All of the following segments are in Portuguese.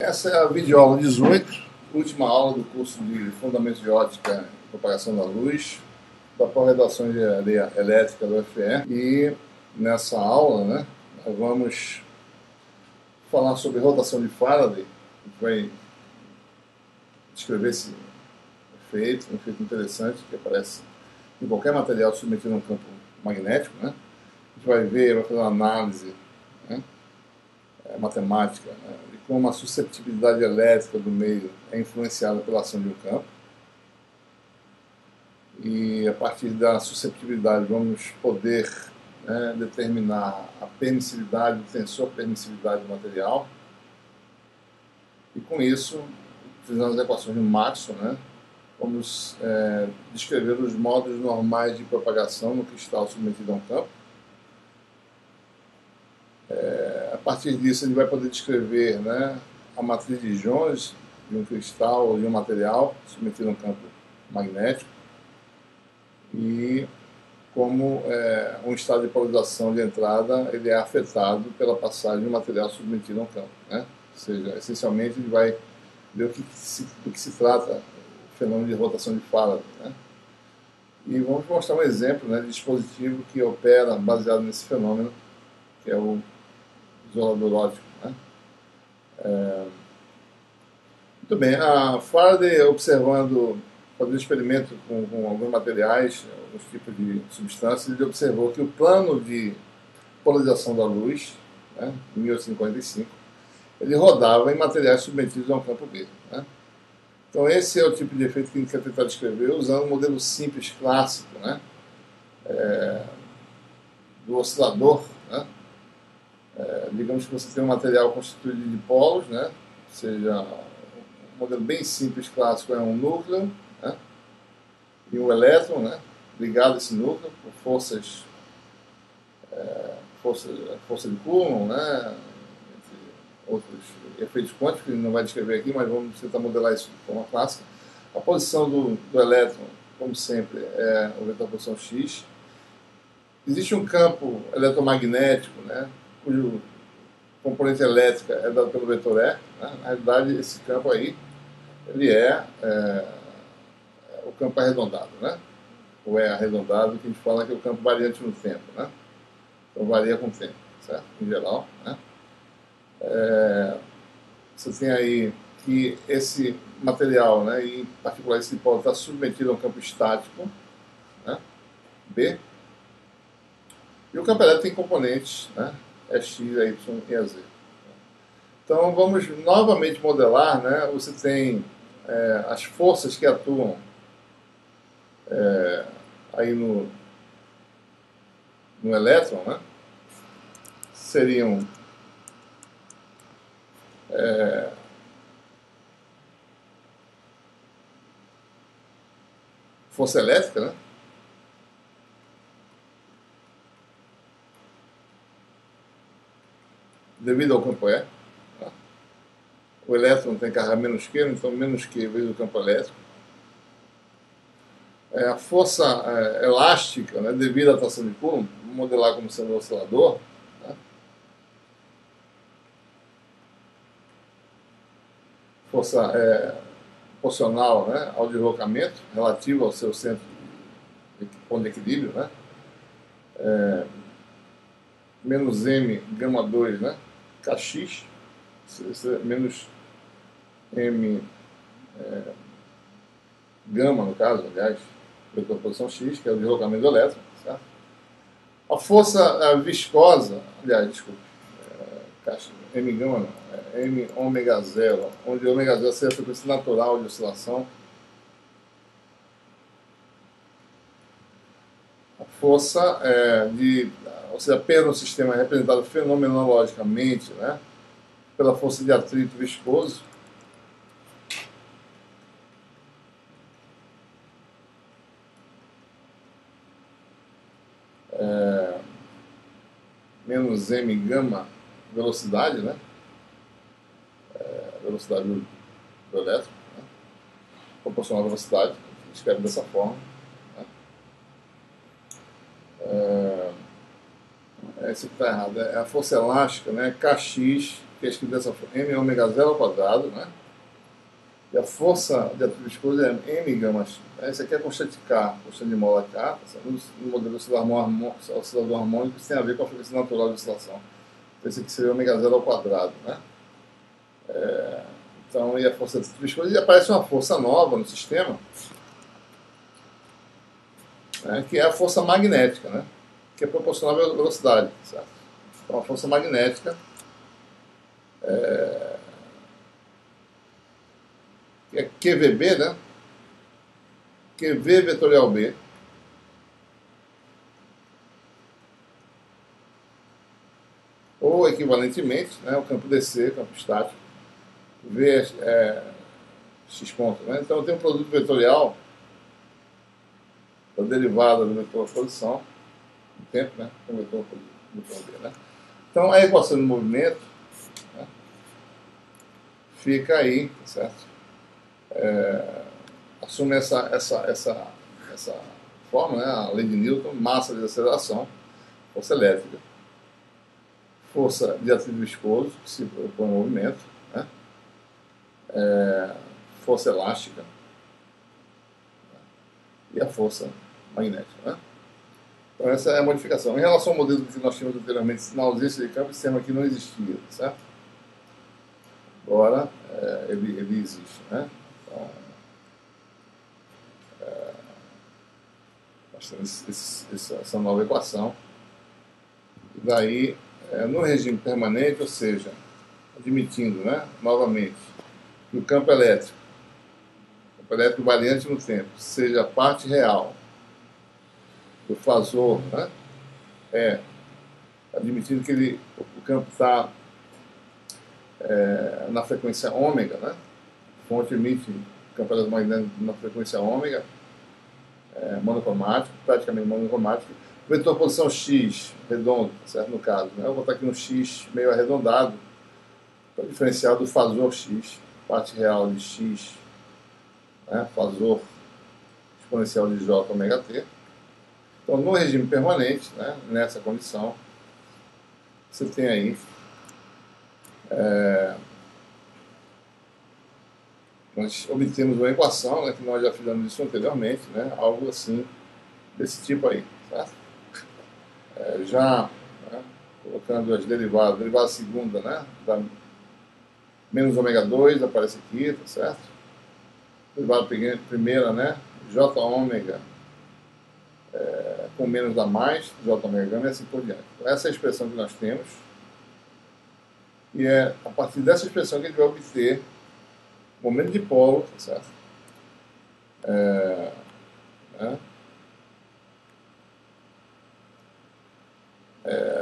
Essa é a videoaula 18, última aula do curso de Fundamentos de Ótica e Propagação da Luz, da pós-graduação de Engenharia Elétrica do UFE. E nessa aula, nós vamos falar sobre rotação de Faraday. A gente vai descrever esse efeito, um efeito interessante que aparece em qualquer material submetido a um campo magnético. A gente vai ver, vai fazer uma análise matemática, de como a susceptibilidade elétrica do meio é influenciada pela ação de um campo. E a partir da susceptibilidade vamos poder determinar a permissividade, o tensor permissividade do material. E com isso, utilizando as equações de Maxwell, vamos descrever os modos normais de propagação no cristal submetido a um campo. A partir disso, ele vai poder descrever a matriz de Jones de um cristal ou de um material submetido a um campo magnético e como um estado de polarização de entrada ele é afetado pela passagem do material submetido a um campo. Ou seja, essencialmente, ele vai ver do que se trata o fenômeno de rotação de Faraday. E vamos mostrar um exemplo de dispositivo que opera baseado nesse fenômeno, que é o isolador óptico. Muito bem, a Faraday, observando, fazendo experimento com alguns materiais, alguns tipos de substâncias, ele observou que o plano de polarização da luz, em 1845, ele rodava em materiais submetidos a um campo B. Então esse é o tipo de efeito que a gente quer tentar descrever usando um modelo simples, clássico, do oscilador. Digamos que você tem um material constituído de polos, ou seja, um modelo bem simples, clássico, é um núcleo e um elétron ligado a esse núcleo por força de Coulomb, entre outros efeitos quânticos que ele não vai descrever aqui, mas vamos tentar modelar isso de forma clássica. A posição do elétron, como sempre, é o vetor da posição x. Existe um campo eletromagnético, cujo componente elétrica é dado pelo vetor E. Na realidade, esse campo aí, ele o campo arredondado, ou é arredondado, que a gente fala que é o campo variante no tempo, então varia com o tempo, certo? Em geral, você tem aí que esse material, e em particular esse dipolo, está submetido a um campo estático, B, e o campo elétrico tem componentes, X, Y e Z. Então vamos novamente modelar, você tem as forças que atuam aí no elétron, seriam força elétrica, devido ao campo E. O elétron tem carga menos Q, então menos Q vezes o campo elétrico. A força elástica, devido à atração de Coulomb, vamos modelar como sendo um oscilador. Força proporcional ao deslocamento, relativo ao seu centro de ponto de equilíbrio, menos M gama 2, Kx, menos M gama, no caso, aliás, vetor posição x, que é o deslocamento do elétron, certo? A força viscosa, aliás, desculpe, M gama não, M ômega zero, onde ômega zero seria a frequência natural de oscilação. A força ou seja, a perda no sistema é representada fenomenologicamente, pela força de atrito viscoso. Menos M gama velocidade, velocidade do elétron, proporcional à velocidade, a gente escreve dessa forma. Isso está errado, é a força elástica, Kx que é escrito dessa forma, M ômega zero ao quadrado, né? E a força de atrito viscoso é M gama. Esse aqui é constante K, constante de mola K, no modelo oscilador harmônico, isso tem a ver com a frequência natural de oscilação. Então esse aqui seria ômega zero ao quadrado, né? Então, e a força de atrito viscoso, e aparece uma força nova no sistema, né, que é a força magnética, né? Que é proporcional à velocidade, certo? Então a força magnética que é QVB, né? QV vetorial B ou equivalentemente, né, o campo DC, campo estático, V é x ponto, né? Então eu tenho um produto vetorial da derivada do vetor posição no tempo, né? Com o vetor B, né? Então a equação de movimento, né, fica aí, certo? Assume essa forma, né? A lei de Newton, massa de aceleração, força elétrica, força de atrito viscoso, que se propõe ao movimento, né? Força elástica, né? E a força magnética, né? Então essa é a modificação. Em relação ao modelo que nós tínhamos anteriormente, na ausência de campo, esse termo aqui não existia, certo? Agora ele existe, né? Então, nós temos essa nova equação. E daí, no regime permanente, ou seja, admitindo, né, novamente, que o campo elétrico variante no tempo, seja a parte real do fasor, né, admitindo que o campo está na frequência ômega, né, a fonte emite o campo eletromagnético na frequência ômega, monocromático, praticamente monocromático, vetor posição x, redondo, certo? No caso, né? Eu vou botar aqui no x meio arredondado, para diferenciar do fasor x, parte real de x, né? Fasor exponencial de j ômega t. Então, no regime permanente, né? Nessa condição, você tem aí nós obtemos uma equação, né, que nós já fizemos isso anteriormente, né, algo assim, desse tipo aí, certo? Já, né, colocando as derivadas, derivada segunda, né, da menos ômega 2, aparece aqui, tá certo? Derivada primeira, né, j ômega com menos da mais, j ômega gama e assim por diante. Então, essa é a expressão que nós temos, e é a partir dessa expressão que a gente vai obter momento de polo, tá certo? Né?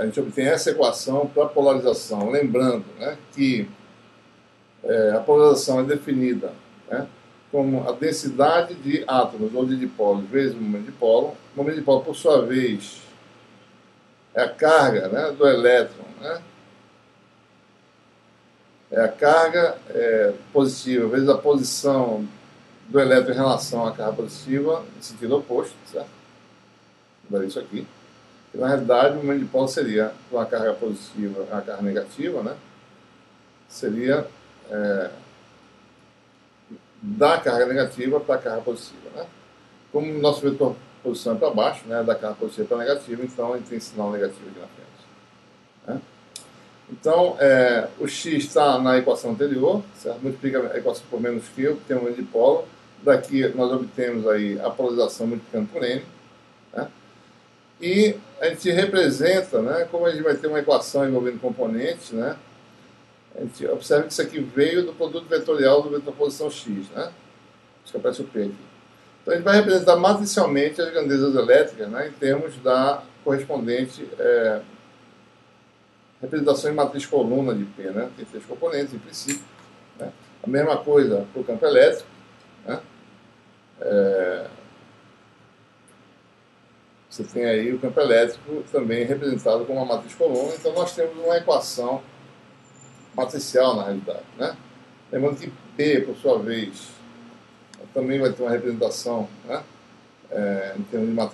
A gente obtém essa equação para a polarização, lembrando, né, que a polarização é definida, né, como a densidade de átomos ou de dipolos vezes o momento de polo. O momento de polo, por sua vez, é a carga, né, do elétron, né? É a carga positiva vezes a posição do elétron em relação à carga positiva em sentido oposto, certo? Daí isso aqui. E, na realidade, o momento de polo seria, com a carga positiva a carga negativa, né? Seria da carga negativa para a carga positiva, né? Como o nosso vetor posição é para baixo, né, da carga positiva para negativa, então a gente tem sinal negativo aqui na frente, né? Então, o x está na equação anterior, certo? Multiplica a equação por menos Q, tem um momento de polo. Daqui nós obtemos aí a polarização multiplicando por N, né? E a gente representa, né, como a gente vai ter uma equação envolvendo componentes, né? A gente observa que isso aqui veio do produto vetorial do vetor posição x, né? Acho que aparece o P aqui. Então a gente vai representar matricialmente as grandezas elétricas, né, em termos da correspondente representação em matriz coluna de P, né? Tem 3 componentes, em princípio, né? A mesma coisa para o campo elétrico, né? Você tem aí o campo elétrico também representado como uma matriz coluna, então nós temos uma equação matricial na realidade, né? Lembrando que P, por sua vez, também vai ter uma representação, né, em termos de matriz